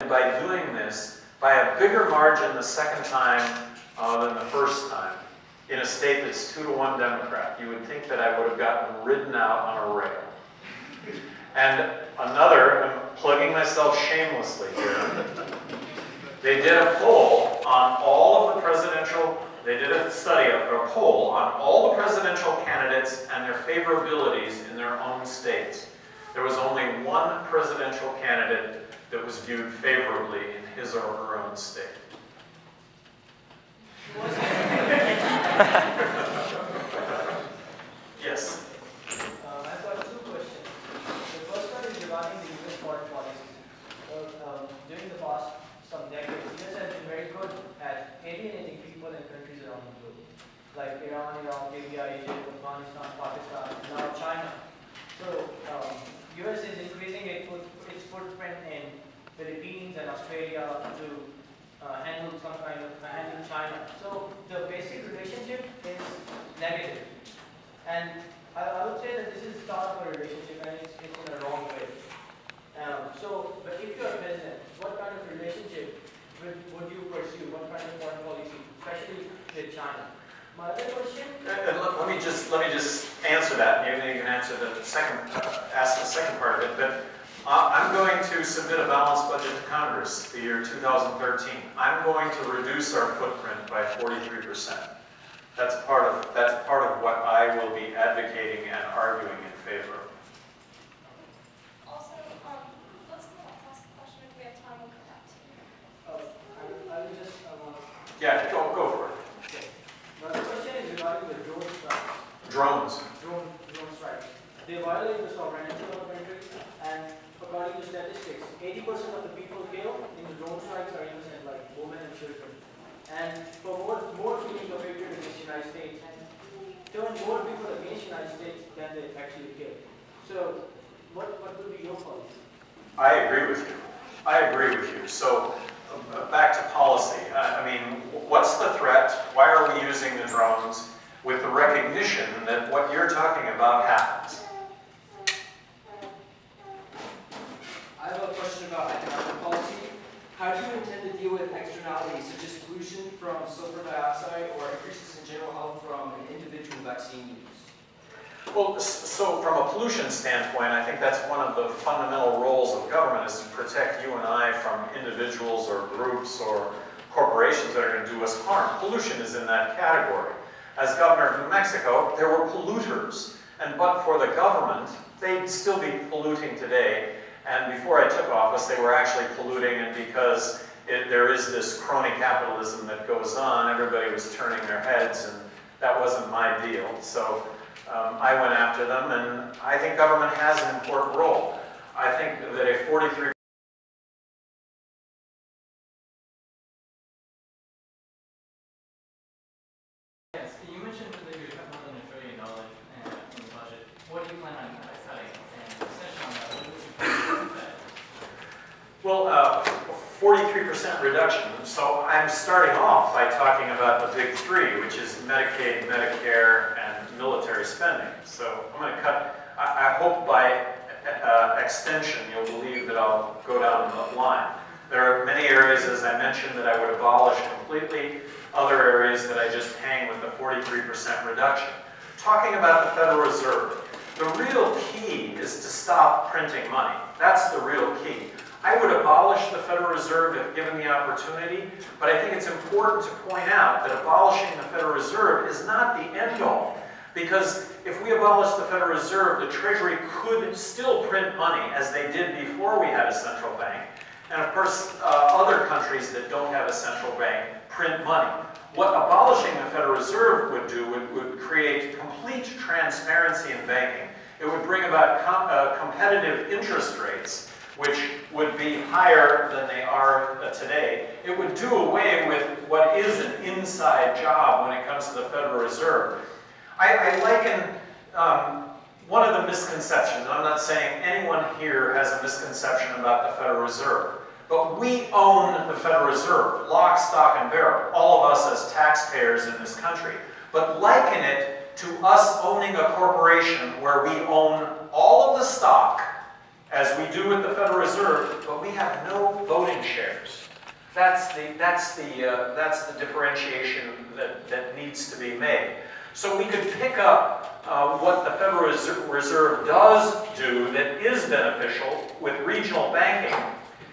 by doing this by a bigger margin the second time than the first time in a state that's 2-to-1 Democrat. You would think that I would have gotten ridden out on a rail. And another, I'm plugging myself shamelessly here, they did a poll on all of the presidential, they did a study, a poll on all the presidential candidates and their favorabilities in their own states. There was only one presidential candidate that was viewed favorably in his or her own state. Yes? I've got two questions. The first one is regarding the US foreign policy. During the past some decades, the US has been very good at alienating people in countries around the globe, like Iran, Iraq, Libya, Egypt, Afghanistan, Pakistan, and now China. So, US is increasing its footprint in Philippines and Australia to handle some kind of handle China. So the basic relationship is negative, and I would say that this is the start of a relationship, and it's in a wrong way. But if you're a president, what kind of relationship would you pursue? What kind of foreign policy, especially with China? My other question. Let me just answer that. Maybe you can answer the second, ask the second part of it. But I'm going to submit a balanced budget to Congress the year 2013. I'm going to reduce our footprint by 43%. That's part of what I will be advocating and arguing in favor of. Also, let's ask a question if we have time. We'll come back to you. I will just. Yeah, go for it. Okay. My question is regarding the drone strikes. Drones. Drone strikes. They violate the sovereignty of the country, and according to statistics, 80% of the people killed in the drone strikes are innocent, like women and children. And for more feelings of hatred against the United States, and turn more people against the United States than they actually kill. So, what would be your policy? I agree with you. I agree with you. So, back to policy. I mean, what's the threat? Why are we using the drones? With the recognition that what you're talking about happens. I have a question about economic policy. How do you intend to deal with externalities such as pollution from sulfur dioxide or increases in general health from an individual vaccine use? Well, so from a pollution standpoint, I think that's one of the fundamental roles of government is to protect you and I from individuals or groups or corporations that are going to do us harm. Pollution is in that category. As governor of New Mexico, there were polluters, but for the government, they'd still be polluting today. And before I took office, they were actually polluting, and because there is this crony capitalism that goes on, everybody was turning their heads, and that wasn't my deal. So I went after them, and I think government has an important role. I think that a 43% Yes, you mentioned that you have more than $1 trillion in the budget. What do you plan on cutting? And extension on that, what would you plan on that? Well, 43% reduction. So I'm starting off by talking about the big three, which is Medicaid, Medicare, and military spending. So I'm going to cut, I hope by extension you'll believe that I'll go down the line. There are many areas, as I mentioned, that I would abolish completely, other areas that I just hang with the 43% reduction. Talking about the Federal Reserve, the real key is to stop printing money. That's the real key. I would abolish the Federal Reserve if given the opportunity, but I think it's important to point out that abolishing the Federal Reserve is not the end all. Because if we abolish the Federal Reserve, the Treasury could still print money as they did before we had a central bank. And of course, other countries that don't have a central bank print money. What abolishing the Federal Reserve would do would create complete transparency in banking. It would bring about competitive interest rates, which would be higher than they are today. It would do away with what is an inside job when it comes to the Federal Reserve. I liken one of the misconceptions, and I'm not saying anyone here has a misconception about the Federal Reserve, but we own the Federal Reserve, lock, stock, and barrel, all of us as taxpayers in this country. But liken it to us owning a corporation where we own all of the stock as we do with the Federal Reserve, but we have no voting shares. That's the differentiation that needs to be made. So we could pick up what the Federal Reserve does do that is beneficial with regional banking,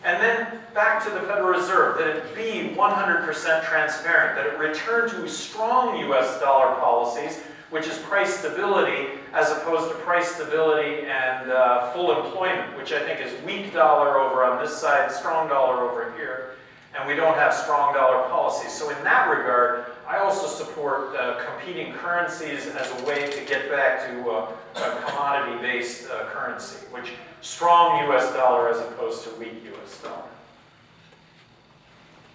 and then back to the Federal Reserve, that it be 100% transparent, that it return to strong US dollar policies, which is price stability, as opposed to price stability and full employment, which I think is weak dollar over on this side, strong dollar over here, and we don't have strong dollar policies. So in that regard, I also support competing currencies as a way to get back to a commodity-based currency, which strong US dollar as opposed to weak US dollar.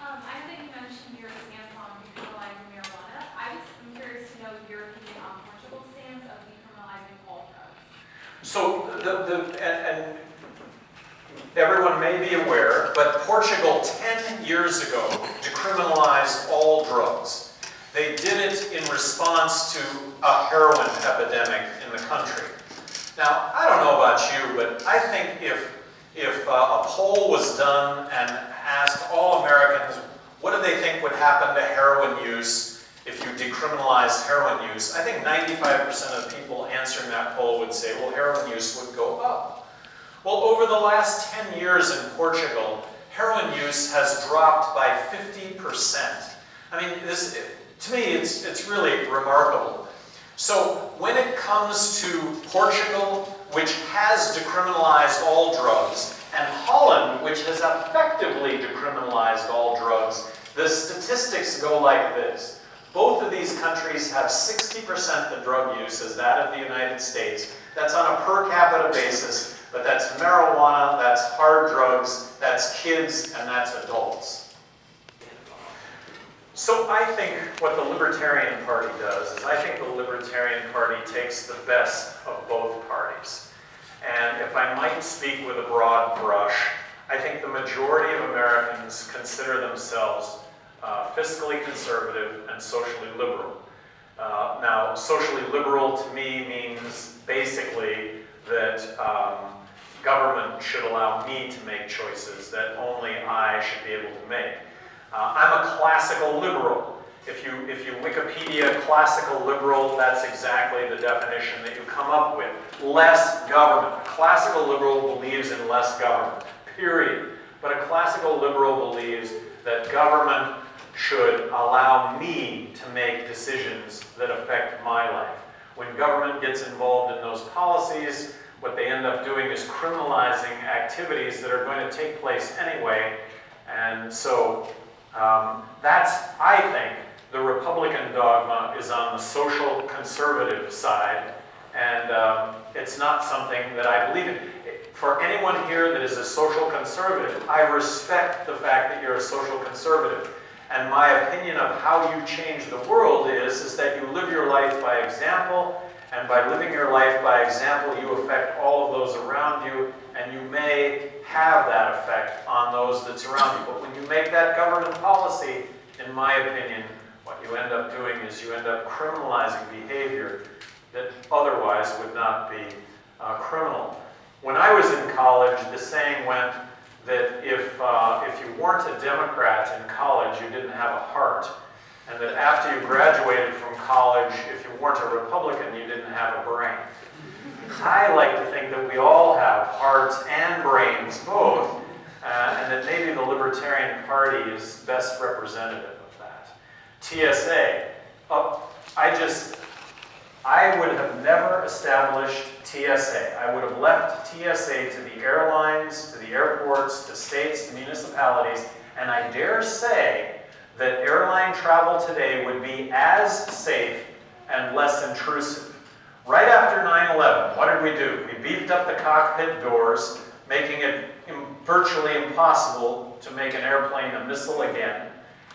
I know that you mentioned your stance on decriminalizing marijuana. I'm curious to know your opinion on Portugal's stance of decriminalizing all drugs. So and everyone may be aware, but Portugal 10 years ago decriminalized all drugs. They did it in response to a heroin epidemic in the country. Now, I don't know about you, but I think if a poll was done and asked all Americans what do they think would happen to heroin use if you decriminalized heroin use, I think 95% of people answering that poll would say, well, heroin use would go up. Well, over the last 10 years in Portugal, heroin use has dropped by 50%. I mean, to me, it's really remarkable. So when it comes to Portugal, which has decriminalized all drugs, and Holland, which has effectively decriminalized all drugs, the statistics go like this. Both of these countries have 60% the drug use as that of the United States. That's on a per capita basis, but that's marijuana, that's hard drugs, that's kids, and that's adults. So I think what the Libertarian Party does is I think the Libertarian Party takes the best of both parties. And if I might speak with a broad brush, I think the majority of Americans consider themselves fiscally conservative and socially liberal. Now, socially liberal to me means basically that government should allow me to make choices that only I should be able to make. I'm a classical liberal. If you Wikipedia classical liberal, that's exactly the definition that you come up with. Less government. A classical liberal believes in less government, period. But a classical liberal believes that government should allow me to make decisions that affect my life. When government gets involved in those policies, what they end up doing is criminalizing activities that are going to take place anyway. And so that's, I think, the Republican dogma is on the social conservative side, and it's not something that I believe in. For anyone here that is a social conservative, I respect the fact that you're a social conservative. And my opinion of how you change the world is that you live your life by example, and by living your life by example, you affect all of those around you, and you may have that effect on those that surround you. But when you make that government policy, in my opinion, what you end up doing is you end up criminalizing behavior that otherwise would not be criminal. When I was in college, the saying went that if you weren't a Democrat in college, you didn't have a heart. And that after you graduated from college, if you weren't a Republican, you didn't have a brain. I like to think that we all have hearts and brains, both, and that maybe the Libertarian Party is best representative of that. TSA. I would have never established TSA. I would have left TSA to the airlines, to the airports, to states, to municipalities, and I dare say that airline travel today would be as safe and less intrusive. Right after 9/11, what did we do? We beefed up the cockpit doors, making it virtually impossible to make an airplane a missile again.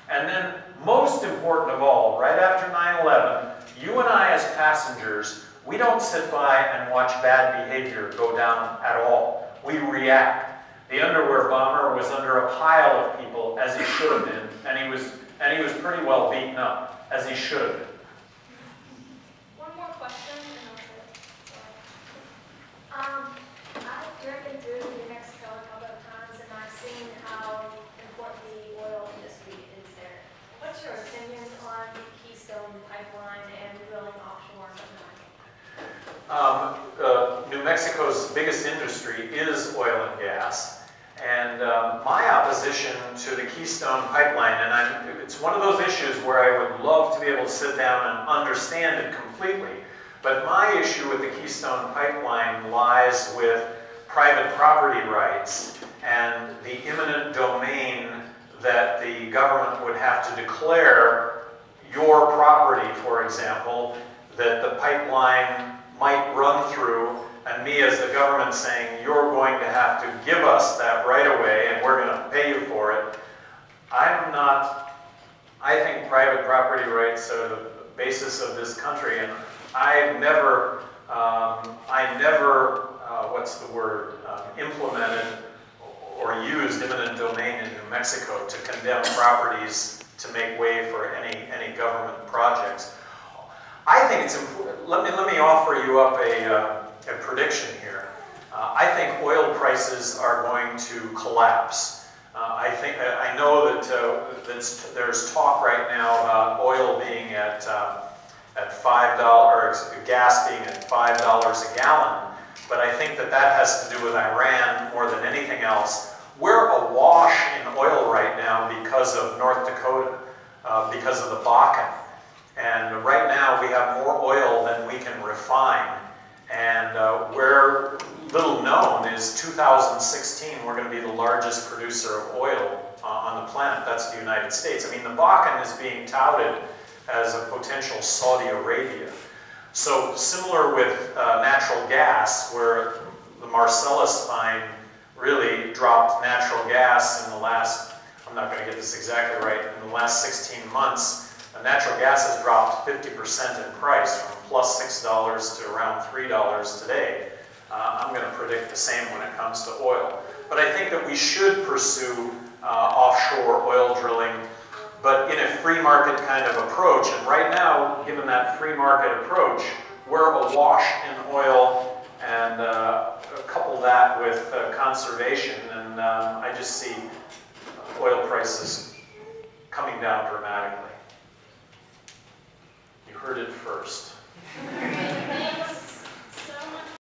And then, most important of all, right after 9/11, you and I as passengers, we don't sit by and watch bad behavior go down at all. We react. The underwear bomber was under a pile of people, as he should have been, and he was pretty well beaten up, as he should have been. One more question, and that's it. I've driven through Mexico's biggest industry is oil and gas. And my opposition to the Keystone Pipeline, and it's one of those issues where I would love to be able to sit down and understand it completely. But my issue with the Keystone Pipeline lies with private property rights and the eminent domain that the government would have to declare your property, for example, that the pipeline might run through, and me as the government saying, you're going to have to give us that right away and we're going to pay you for it. I think private property rights are the basis of this country, and I never, what's the word, implemented or used eminent domain in New Mexico to condemn properties to make way for any government projects. I think it's important. Let me offer you up a prediction here. I think oil prices are going to collapse. I know that there's talk right now about oil being at $5, or gas being at $5 a gallon, but I think that has to do with Iran more than anything else. We're awash in oil right now because of North Dakota, because of the Bakken. And right now we have more oil than we can refine. And where little known is 2016, we're going to be the largest producer of oil on the planet. That's the United States. I mean, the Bakken is being touted as a potential Saudi Arabia. So similar with natural gas, where the Marcellus find really dropped natural gas in the last, I'm not going to get this exactly right, in the last 16 months, natural gas has dropped 50% in price, from plus $6 to around $3 today. I'm going to predict the same when it comes to oil. But I think that we should pursue offshore oil drilling, but in a free market kind of approach. And right now, given that free market approach, we're awash in oil, and couple that with conservation, and I just see oil prices coming down dramatically. You heard it first.